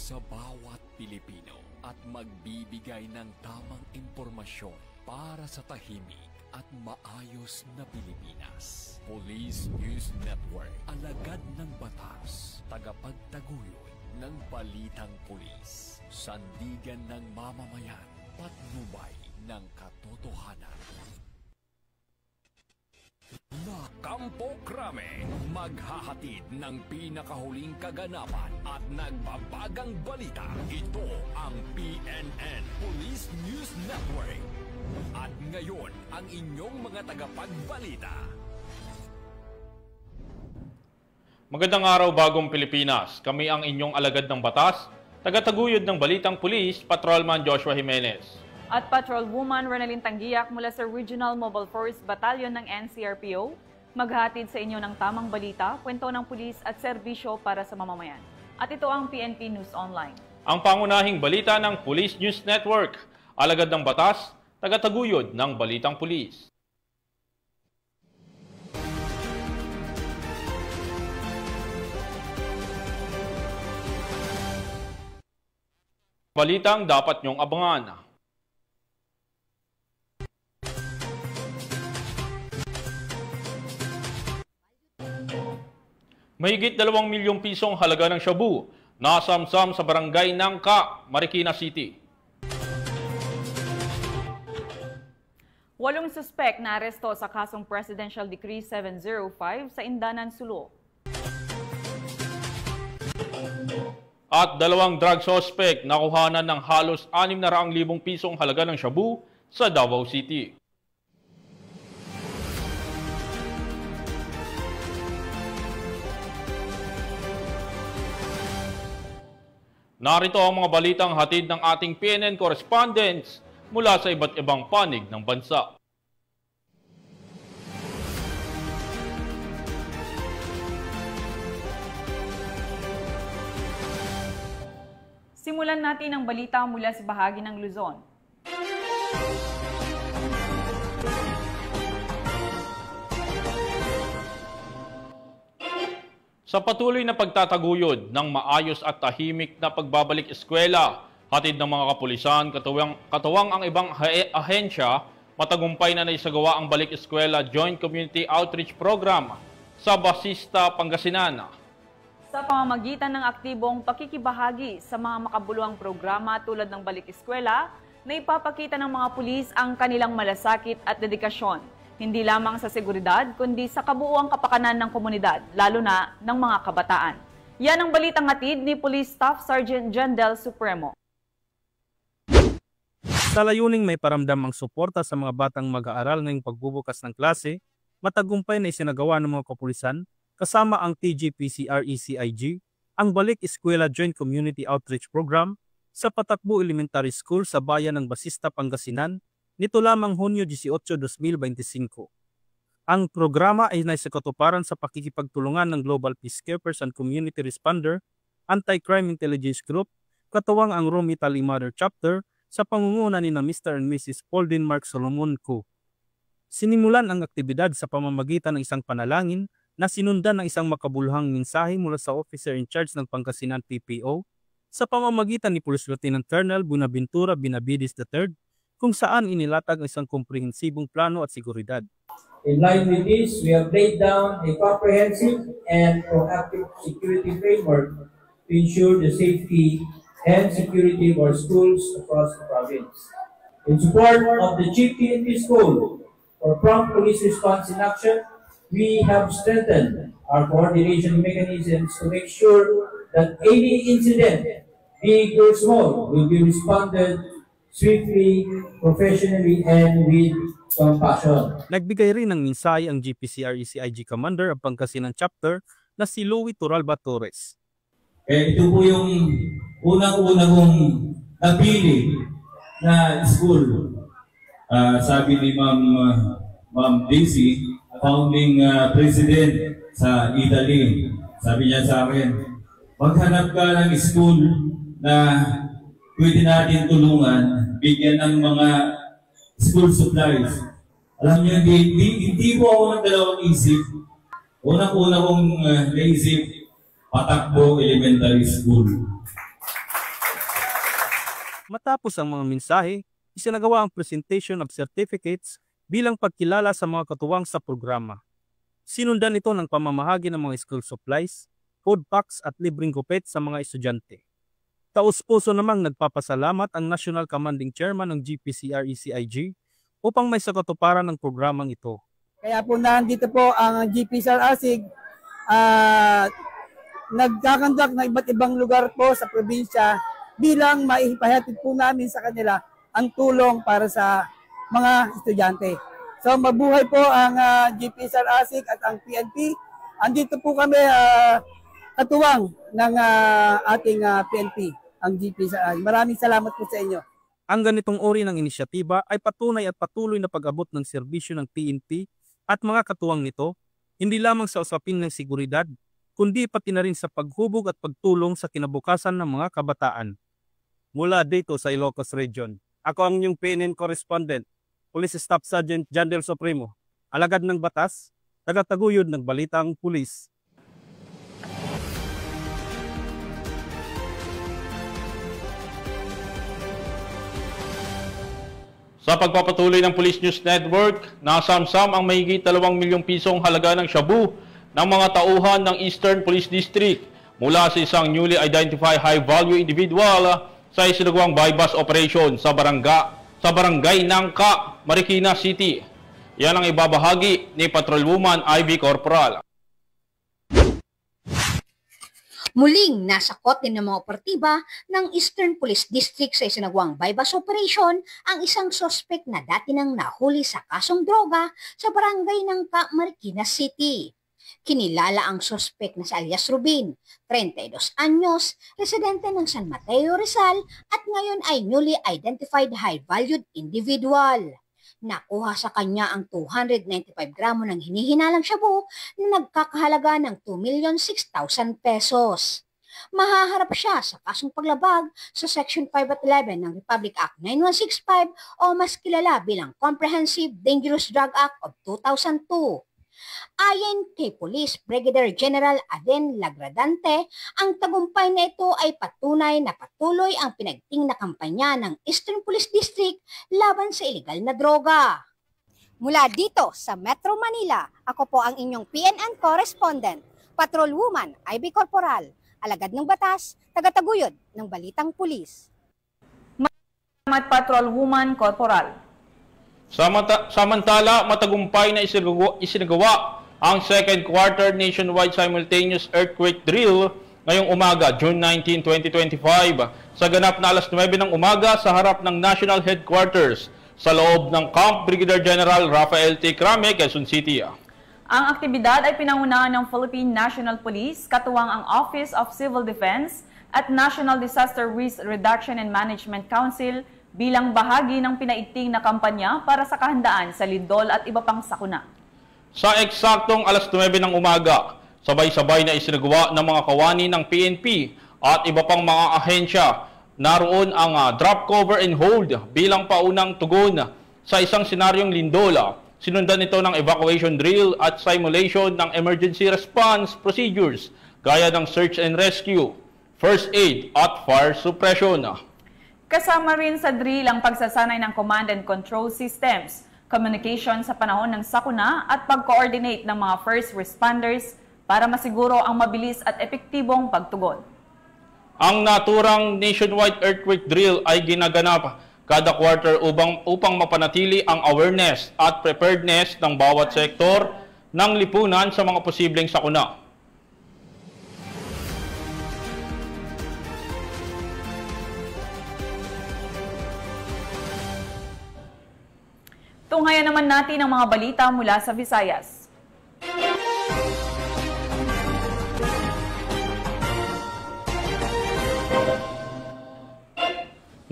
sa bawat Pilipino at magbibigay ng tamang impormasyon para sa tahimik at maayos na Pilipinas. Police News Network, alagad ng batas, tagapagtaguyod ng balitang pulis, sandigan ng mamamayan, patnubay ng katotohanan. Na Kampo Krame, maghahatid ng pinakahuling kaganapan at nagbabagang balita. Ito ang PNN Police News Network. At ngayon, ang inyong mga tagapagbalita. Magandang araw, Bagong Pilipinas. Kami ang inyong alagad ng batas, tagataguyod ng balitang pulis, Patrolman Joshua Jimenez. At Patrolwoman Renalyn Tanggiak mula sa Regional Mobile Force Battalion ng NCRPO, maghahatid sa inyo ng tamang balita, kwento ng pulis at serbisyo para sa mamamayan. At ito ang PNP News Online. Ang pangunahing balita ng Police News Network, alagad ng batas, tagataguyod ng balitang pulis. Balitang dapat niyong abangan. Mahigit 2 milyong pisong halaga ng shabu nasamsam sa barangay Nangka, Marikina City. 8 suspek na aresto sa kasong Presidential Decree 705 sa Indanan, Sulu. At 2 drug suspect nakuhanan ng halos 600,000 pisong halaga ng shabu sa Davao City. Narito ang mga balitang hatid ng ating PNN correspondents mula sa iba't ibang panig ng bansa. Simulan natin ang balita mula sa bahagi ng Luzon. Sa patuloy na pagtataguyod ng maayos at tahimik na pagbabalik eskwela, hatid ng mga kapulisan, katuwang ang ibang ahensya, matagumpay na naisagawa ang Balik Eskwela Joint Community Outreach Program sa Basista, Pangasinan. Sa pamamagitan ng aktibong pakikibahagi sa mga makabuluhang programa tulad ng Balik Eskwela, na ipapakita ng mga pulis ang kanilang malasakit at dedikasyon. Hindi lamang sa seguridad, kundi sa kabuuang kapakanan ng komunidad, lalo na ng mga kabataan. Yan ang balitang hatid ni Police Staff Sergeant John Del Supremo. Sa layuning may paramdam ang suporta sa mga batang mag-aaral ngayong pagbubukas ng klase, matagumpay na isinagawa ng mga kapulisan, kasama ang TGPCRECIG, ang Balik Eskwela Joint Community Outreach Program sa Patakbo Elementary School sa bayan ng Basista, Pangasinan, nito lamang Hunyo 18, 2025. Ang programa ay naisakatuparan sa pakikipagtulungan ng Global Peacekeepers and Community Responder, Anti-Crime Intelligence Group, katuwang ang Rome Italy Mother Chapter sa pangunguna ni na Mr. and Mrs. Pauldine Mark Solomon Co. Sinimulan ang aktibidad sa pamamagitan ng isang panalangin na sinundan ng isang makabuluhang mensahe mula sa Officer in Charge ng Pangasinan PPO sa pamamagitan ni Police Lieutenant Colonel Buenaventura Benavides III, kung saan inilatag ang isang komprehensibong plano at seguridad. In line with this, we have laid down a comprehensive and proactive security framework to ensure the safety and security of our schools across the province. In support of the GPNP School for prompt police response in action, we have strengthened our coordination mechanisms to make sure that any incident, big or small, will be responded swiftly, professionally, and with compassion. Nagbigay rin ng mensahe ang GPCRECIG Commander ng Pangasinan Chapter na si Louie Turalba Torres. Ito po yung unang-una kong napili na school. Sabi ni Ma'am Daisy, founding president sa Italy, sabi niya sa akin, maghanap ka ng school na pwede natin tulungan, bigyan ng mga school supplies. Alam niyo, hindi po ako ng dalawang isip. Unang-una kong naisip, Patakbo Elementary School. Matapos ang mga mensahe, isinagawa ang presentation of certificates bilang pagkilala sa mga katuwang sa programa. Sinundan ito ng pamamahagi ng mga school supplies, food packs at libreng gupit sa mga estudyante. Taus-puso namang nagpapasalamat ang National Commanding Chairman ng GPCRECIG upang may sakatuparan ng programang ito. Kaya po nandito po ang GPCRECIG nagkakandak ng iba't ibang lugar po sa probinsya bilang maipahatid po namin sa kanila ang tulong para sa mga estudyante. So mabuhay po ang GPCRECIG at ang PNP. Andito po kami katuwang ng ating PNP, ang GPCRECIG. Maraming salamat po sa inyo. Ang ganitong uri ng inisyatiba ay patunay at patuloy na pag-abot ng serbisyo ng PNP at mga katuwang nito, hindi lamang sa usapin ng seguridad, kundi pati na rin sa paghubog at pagtulong sa kinabukasan ng mga kabataan. Mula dito sa Ilocos Region, ako ang inyong PNN correspondent, Police Staff Sergeant Jandel Supremo, alagad ng batas, tagataguyod ng balitang pulis. Sa pagpapatuloy ng Police News Network, nasamsam ang mahigit 2 milyong pisong halaga ng shabu ng mga tauhan ng Eastern Police District mula sa isang newly identified high-value individual sa isinagawang bypass operation sa barangay Nangka, Marikina City. Yan ang ibabahagi ni Patrolwoman Ivy Corporal. Muling nasakot din ng mga operatiba ng Eastern Police District sa isinagawang bypass operation ang isang sospek na dati nang nahuli sa kasong droga sa barangay Nangka, Marikina City. Kinilala ang sospek na si alias Rubin, 32 anyos, residente ng San Mateo, Rizal at ngayon ay newly identified high-valued individual. Nakuha sa kanya ang 295 gramo ng hinihinalang shabu na nagkakahalaga ng 2,006,000 pesos. Mahaharap siya sa kasong paglabag sa Section 5 at 11 ng Republic Act 9165 o mas kilala bilang Comprehensive Dangerous Drug Act of 2002. Ayon kay Police Brigadier General Aden Lagradante, ang tagumpay na ito ay patunay na patuloy ang pinagting na kampanya ng Eastern Police District laban sa ilegal na droga. Mula dito sa Metro Manila, ako po ang inyong PNN correspondent, Patrolwoman Ivy Corporal, alagad ng batas, tagataguyod ng balitang pulis. Salamat Patrolwoman Corporal. Samantala, matagumpay na isinagawa ang second quarter nationwide simultaneous earthquake drill ngayong umaga, June 19, 2025, sa ganap na alas 9 ng umaga sa harap ng National Headquarters sa loob ng Camp Brigadier General Rafael T. Crame, Quezon City. Ang aktibidad ay pinangunahan ng Philippine National Police, katuwang ang Office of Civil Defense at National Disaster Risk Reduction and Management Council bilang bahagi ng pinaigting na kampanya para sa kahandaan sa lindol at iba pang sakuna. Sa eksaktong alas 9 ng umaga, sabay-sabay na isinagawa ng mga kawani ng PNP at iba pang mga ahensya. Naroon ang drop, cover, and hold bilang paunang tugon sa isang senaryong lindol. Sinundan ito ng evacuation drill at simulation ng emergency response procedures gaya ng search and rescue, first aid at fire suppression. Kasama rin sa drill ang pagsasanay ng command and control systems, communication sa panahon ng sakuna at pag-coordinate ng mga first responders para masiguro ang mabilis at epektibong pagtugon. Ang naturang nationwide earthquake drill ay ginaganap kada quarter upang mapanatili ang awareness at preparedness ng bawat sektor ng lipunan sa mga posibleng sakuna. Tunghayan naman natin ang mga balita mula sa Visayas.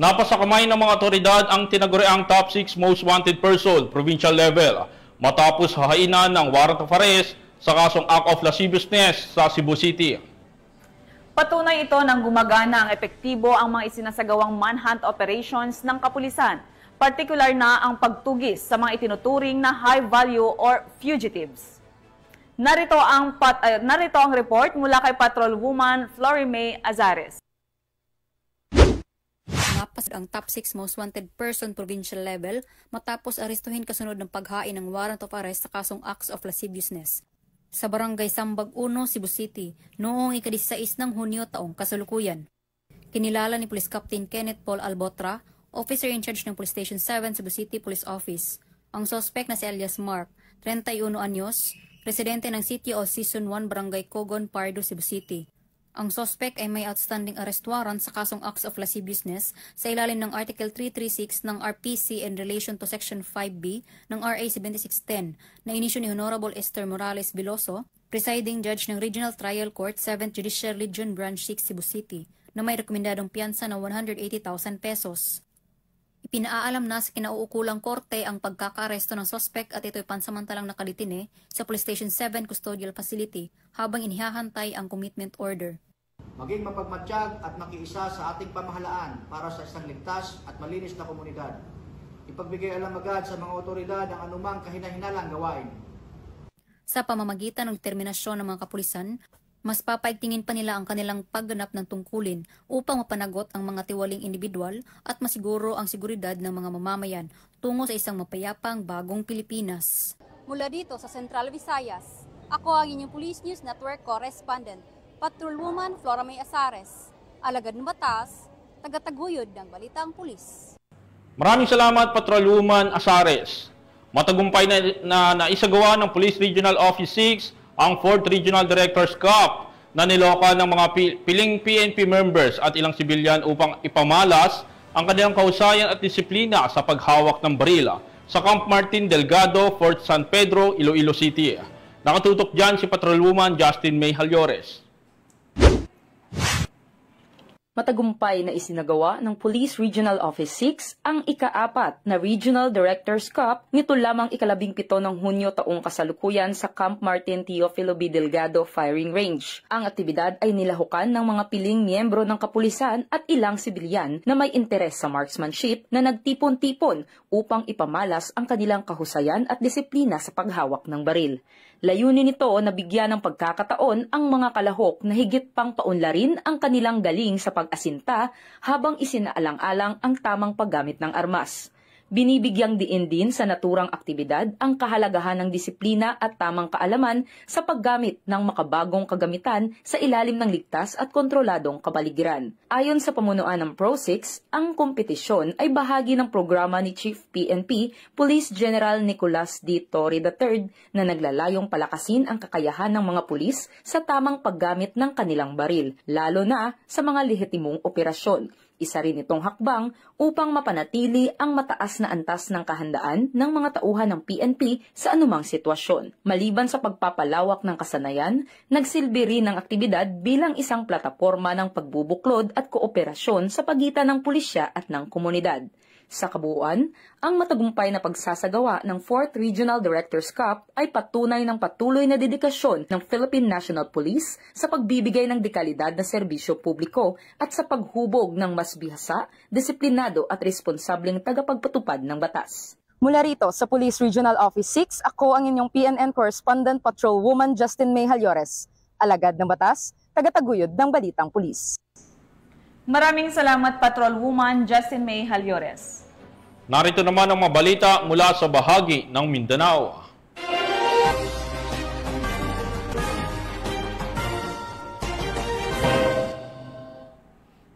Napasakamay ng mga otoridad ang tinaguriang top 6 most wanted person, provincial level, matapos hahainan ng warrant of arrest sa kasong act of lasciviousness sa Cebu City. Patunay ito ng gumagana ang epektibo ang mga isinasagawang manhunt operations ng kapulisan, partikular na ang pagtugis sa mga itinuturing na high value or fugitives. Narito ang report mula kay Patrolwoman Flory May Azares. Napas ang top 6 most wanted person provincial level matapos arestuhin kasunod ng paghain ng warrant of arrest sa kasong acts of lasciviousness sa barangay Sambag 1, Cebu City noong ika-16 ng Hunyo taong kasalukuyan. Kinilala ni Police Captain Kenneth Paul Albotra, officer in charge ng Police Station 7 Cebu City Police Office, ang suspect na si alias Mark, 31 anyos, residente ng City of Season 1 Barangay Cogon, Pardo, Cebu City. Ang suspect ay may outstanding arrest warrant sa kasong acts of lasciviousness sa ilalim ng Article 336 ng RPC in relation to Section 5B ng RA 7610 na inisyu ni Honorable Esther Morales Biloso, presiding judge ng Regional Trial Court 7th Judicial Region Branch 6 Cebu City, na may rekomendadong piyansa na 180,000 pesos. Ipinaalam na sa kinauukulang korte ang pagkakaaresto ng suspect at ito'y pansamantalang nakadetine sa Police Station 7 Custodial Facility habang inihahantay ang commitment order. Maging mapagmatsyag at makiisa sa ating pamahalaan para sa isang ligtas at malinis na komunidad. Ipagbigay alam agad sa mga otoridad ang anumang kahinahinalang gawain. Sa pamamagitan ng terminasyon ng mga kapulisan, mas papaigtingin pa nila ang kanilang pagganap ng tungkulin upang mapanagot ang mga tiwaling individual at masiguro ang seguridad ng mga mamamayan tungo sa isang mapayapang bagong Pilipinas. Mula dito sa Central Visayas, ako ang inyong Police News Network Correspondent, Patrolwoman Flora May Azares, alagad ng batas, tagataguyod ng Balitang Pulis. Maraming salamat, Patrolwoman Azares. Matagumpay na naisagawa ng Police Regional Office 6 ang 4th Regional Directors Cup na niloka ng mga piling PNP members at ilang sibilyan upang ipamalas ang kanilang kahusayan at disiplina sa paghawak ng baril sa Camp Martin Delgado, Fort San Pedro, Iloilo City. Nakatutok dyan si Patrolwoman Justin May Halyores. Matagumpay na isinagawa ng Police Regional Office 6 ang ika-4 na Regional Directors Cup nito lamang ika-17 ng Hunyo taong kasalukuyan sa Camp Martin Teofilo B. Delgado Firing Range. Ang aktibidad ay nilahukan ng mga piling miyembro ng kapulisan at ilang sibilyan na may interes sa marksmanship na nagtipon-tipon upang ipamalas ang kanilang kahusayan at disiplina sa paghawak ng baril. Layunin nito na bigyan ng pagkakataon ang mga kalahok na higit pang paunlarin ang kanilang galing sa pag-asinta habang isinaalang-alang ang tamang paggamit ng armas. Binibigyang diin din sa naturang aktibidad ang kahalagahan ng disiplina at tamang kaalaman sa paggamit ng makabagong kagamitan sa ilalim ng ligtas at kontroladong kapaligiran. Ayon sa pamunuan ng Pro-6, ang kompetisyon ay bahagi ng programa ni Chief PNP Police General Nicolas D. Torre III na naglalayong palakasin ang kakayahan ng mga pulis sa tamang paggamit ng kanilang baril, lalo na sa mga lehitimong operasyon. Isa rin itong hakbang upang mapanatili ang mataas na antas ng kahandaan ng mga tauhan ng PNP sa anumang sitwasyon. Maliban sa pagpapalawak ng kasanayan, nagsilbi rin ang aktibidad bilang isang plataporma ng pagbubuklod at kooperasyon sa pagitan ng pulisya at ng komunidad. Sa kabuuan, ang matagumpay na pagsasagawa ng 4th Regional Directors Cup ay patunay ng patuloy na dedikasyon ng Philippine National Police sa pagbibigay ng dekalidad na serbisyo publiko at sa paghubog ng mas bihasa, disiplinado at responsableng tagapagpatupad ng batas. Mula rito sa Police Regional Office 6, ako ang inyong PNN Correspondent Patrolwoman Justin May Halyores, alagad ng batas, tagataguyod ng Balitang Pulis. Maraming salamat, Patrolwoman Justin May Halyores. Narito naman ang mga balita mula sa bahagi ng Mindanao.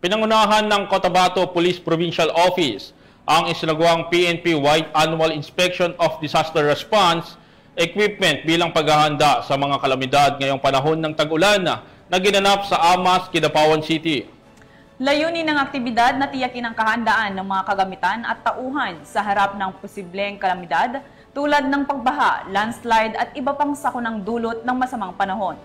Pinangunahan ng Cotabato Police Provincial Office ang isinagawang PNP-wide Annual Inspection of Disaster Response Equipment bilang paghahanda sa mga kalamidad ngayong panahon ng tag-ulan na ginanap sa Amas, Kidapawan City. Layunin ng aktibidad na tiyakin ang kahandaan ng mga kagamitan at tauhan sa harap ng posibleng kalamidad tulad ng pagbaha, landslide at iba pang sakunang dulot ng masamang panahon.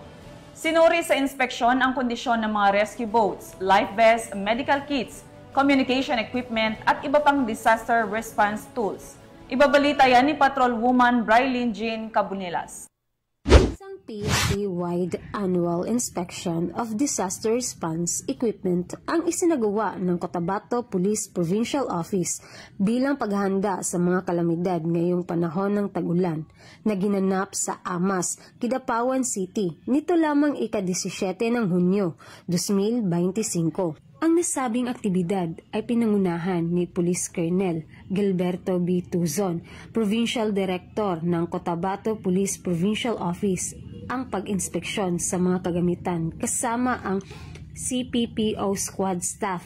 Sinuri sa inspeksyon ang kondisyon ng mga rescue boats, life vests, medical kits, communication equipment at iba pang disaster response tools. Ibabalita yan ni Patrolwoman Brylin Jean Cabunilas. PNP-wide Annual Inspection of Disaster Response Equipment ang isinagawa ng Cotabato Police Provincial Office bilang paghahanda sa mga kalamidad ngayong panahon ng tag-ulan na ginanap sa Amas, Kidapawan City nito lamang ika-17 ng Hunyo, 2025. Ang nasabing aktibidad ay pinangunahan ni Police Colonel Gilberto B. Tuzon, Provincial Director ng Cotabato Police Provincial Office, ang pag-inspeksyon sa mga kagamitan kasama ang CPPO squad staff.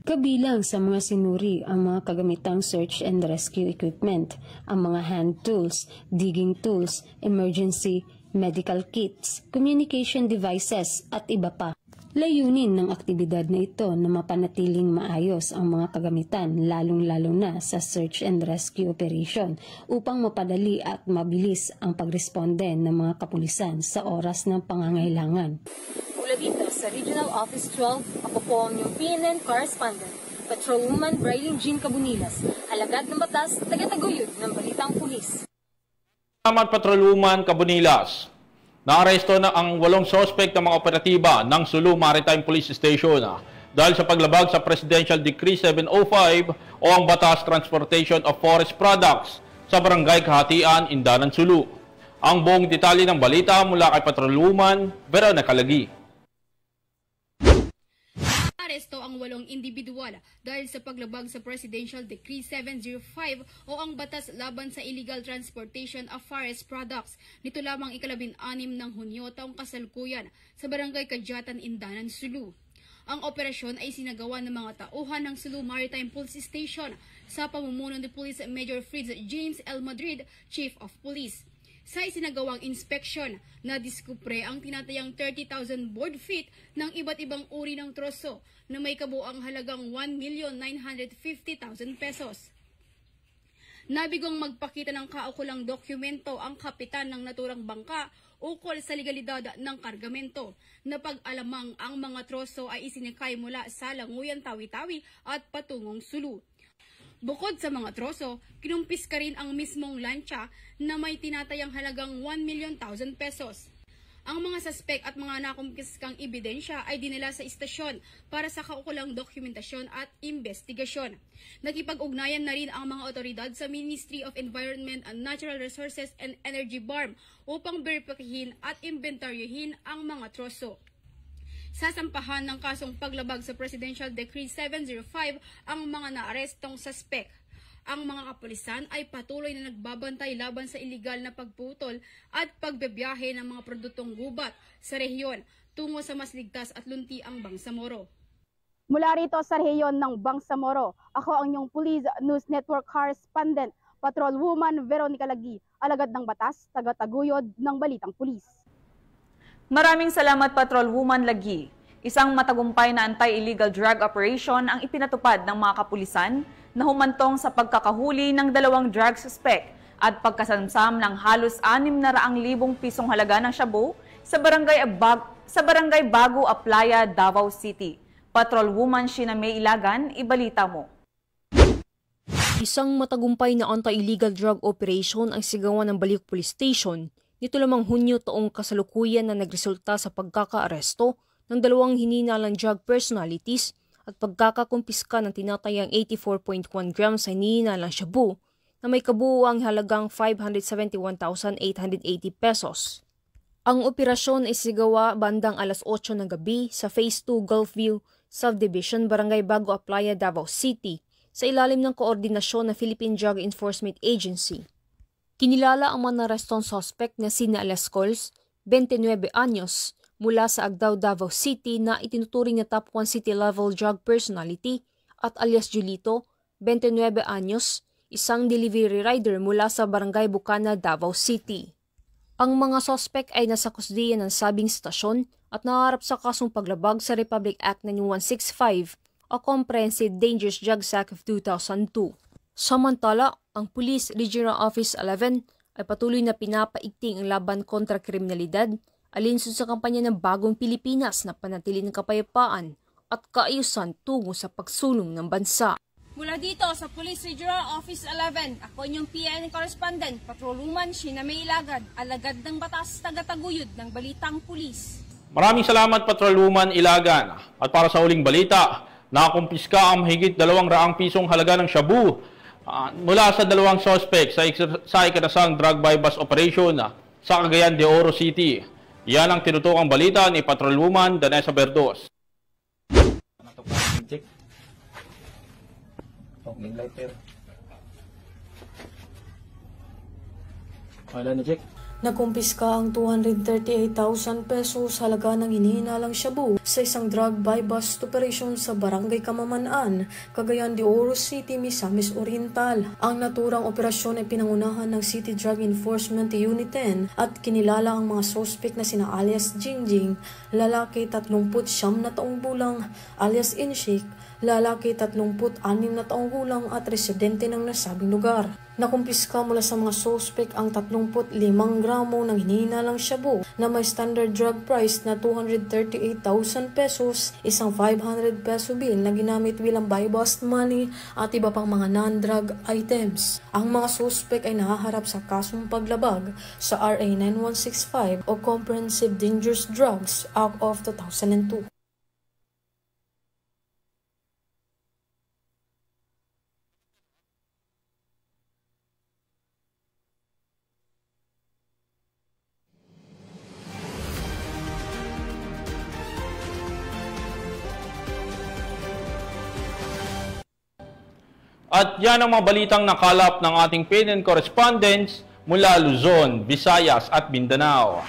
Kabilang sa mga sinuri ang mga kagamitang search and rescue equipment, ang mga hand tools, digging tools, emergency medical kits, communication devices at iba pa. Layunin ng aktibidad na ito na mapanatiling maayos ang mga kagamitan lalong-lalo na sa search and rescue operation upang mapadali at mabilis ang pagresponde ng mga kapulisan sa oras ng pangangailangan. Mula dito sa Regional Office 12, ako po ang inyong PNN correspondent, Patrolwoman Braylin Jean Cabunilas, alagad ng batas, taga-taguyod ng Balitang Pulis. Salamat Patrolwoman Cabunilas. Naaresto na ang 8 sospek ng mga operatiba ng Sulu Maritime Police Station dahil sa paglabag sa Presidential Decree 705 o ang Batas Transportation of Forest Products sa Barangay Kahatian, Indanan, Sulu. Ang buong detalye ng balita mula kay Patrolwoman Veronica Lagi. Aresto ang 8 individual dahil sa paglabag sa Presidential Decree 705 o ang batas laban sa illegal transportation of forest products nito lamang ika-16 ng Hunyo taong kasalukuyan sa Barangay Kadyatan, Indanan, Sulu. Ang operasyon ay sinagawa ng mga tauhan ng Sulu Maritime Police Station sa pamumuno ni Police Major Fritz James L. Madrid, Chief of Police. Sa isinagawang inspeksyon, nadiskupre ang tinatayang 30,000 board feet ng iba't ibang uri ng troso na may kabuang halagang 1,950,000 pesos. Nabigong magpakita ng kaukulang dokumento ang kapitan ng naturang bangka ukol sa legalidad ng kargamento na pag-alamang ang mga troso ay isinikay mula sa Languyan, Tawi-Tawi at patungong Sulu. Bukod sa mga troso, kinumpis ka rin ang mismong lancha na may tinatayang halagang 1,000,000 pesos. Ang mga suspek at mga nakumpiskang ebidensya ay dinala sa istasyon para sa kaukulang dokumentasyon at investigasyon. Nakipag-ugnayan na rin ang mga otoridad sa Ministry of Environment and Natural Resources and Energy BARM upang beripikahin at inventaryohin ang mga troso. Sasampahan ng kasong paglabag sa Presidential Decree 705 ang mga naarestong suspek. Ang mga kapulisan ay patuloy na nagbabantay laban sa iligal na pagputol at pagbebiyahe ng mga produktong gubat sa rehiyon tungo sa mas ligtas at luntiang Bangsamoro. Mula rito sa rehiyon ng Bangsamoro, ako ang inyong Police News Network correspondent, Patrolwoman Veronica Lagi, alagad ng batas, taga-taguyod ng Balitang Pulis. Maraming salamat Patrolwoman Lagi. Isang matagumpay na anti-illegal drug operation ang ipinatupad ng mga kapulisan na humantong sa pagkakahuli ng 2 drug suspect at pagkasamsam ng halos 600,000 pisong halaga ng shabu sa Barangay Bago Aplaya, Davao City. Patrolwoman Sheena May Ilagan, ibalita mo. Isang matagumpay na anti-illegal drug operation ang sigawan ng Baliuk Police Station nito lamang Hunyo taong kasalukuyan na nagresulta sa pagkakaaresto ng 2 hininalang drug personalities at pagkakakumpiska ng tinatayang 84.1 grams sa hininalang shabu na may kabuuang halagang 571,880 pesos. Ang operasyon ay sigawa bandang alas 8 ng gabi sa Phase 2 Gulfview Subdivision, Barangay Bago Aplaya, Davao City sa ilalim ng koordinasyon ng Philippine Drug Enforcement Agency. Kinilala ang mga narestong suspect na sina Alascols, 29 anyos, mula sa Agdao, Davao City na itinuturing na top 1 city-level drug personality at alias Julito, 29 anyos, isang delivery rider mula sa Barangay Bukana, Davao City. Ang mga suspect ay nasa kusdiya ng sabing stasyon at naharap sa kasong paglabag sa Republic Act 9165 o Comprehensive Dangerous Drugs Act of 2002. Samantala, ang Police Regional Office 11 ay patuloy na pinapaigting ang laban kontra kriminalidad alinsun sa kampanya ng Bagong Pilipinas na panatili ng kapayapaan at kaayusan tungo sa pagsulong ng bansa. Mula dito sa Police Regional Office 11, ako inyong PNN correspondent, Patrolwoman Sheena May Ilagad, alagad ng batas, taga-taguyod ng Balitang Pulis. Maraming salamat Patrolwoman Ilagan. At para sa huling balita, nakumpiska ang mahigit 200 pisong halaga ng shabu mula sa 2 suspect sa ikinasang drug bypass operation sa Cagayan de Oro City. Yan ang tinutukang balita ni Patrolwoman Danessa Berdos. Main lighter. Wala na, check. Nakumpiska ang 238,000 pesos halaga ng hinihinalang shabu sa isang drug buy bust operation sa Barangay Kamamanaan, Cagayan de Oro City, Misamis Oriental. Ang naturang operasyon ay pinangunahan ng City Drug Enforcement Unit 10 at kinilala ang mga suspect na sina alias Jingjing, lalaki 39 na taong gulang, alias Inshik, lalaki 36 na taong gulang at residente ng nasabing lugar. Nakumpiska mula sa mga suspect ang 35 gramo ng hinihinalang shabu na may standard drug price na 238,000 pesos, isang 500 peso bill na ginamit bilang buy-bust money at iba pang mga non-drug items. Ang mga suspect ay nahaharap sa kasong paglabag sa RA 9165 o Comprehensive Dangerous Drugs Act of 2002. At yan ang mga balitang nakalap ng ating PNN correspondents mula Luzon, Visayas at Mindanao.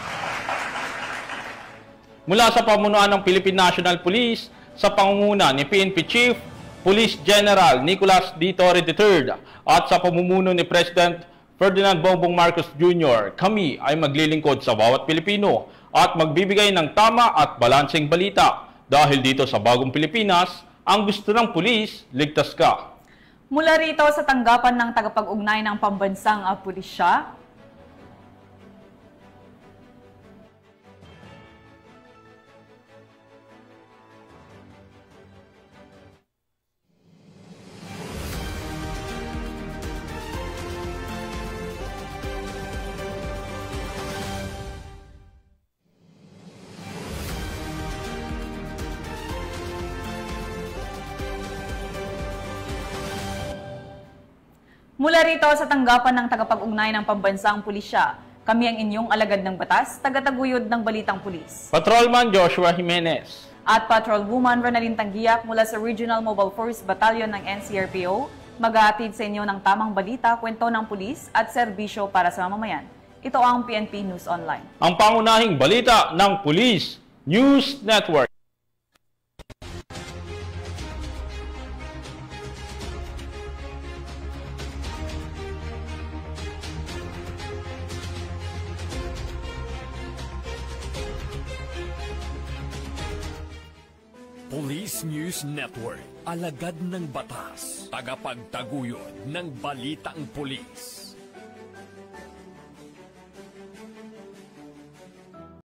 Mula sa pamunuan ng Philippine National Police sa pangunguna ni PNP Chief Police General Nicolas D. Torre III at sa pamumuno ni President Ferdinand Bongbong Marcos Jr., kami ay maglilingkod sa bawat Pilipino at magbibigay ng tama at balanseng balita dahil dito sa Bagong Pilipinas, ang gusto ng pulis, ligtas ka. Mula rito sa tanggapan ng tagapag-ugnay ng pambansang pulisya, mula rito sa tanggapan ng tagapag-ugnay ng pambansang pulisya, kami ang inyong alagad ng batas, tagataguyod ng Balitang Pulis. Patrolman Joshua Jimenez. At Patrolwoman Ronaldine Tanggiak mula sa Regional Mobile Force Battalion ng NCRPO, maghahatid sa inyo ng tamang balita, kwento ng pulis at serbisyo para sa mamamayan. Ito ang PNP News Online. Ang pangunahing balita ng Police News Network. Police News Network, alagad ng batas, tagapagtaguyod ng balitang pulis.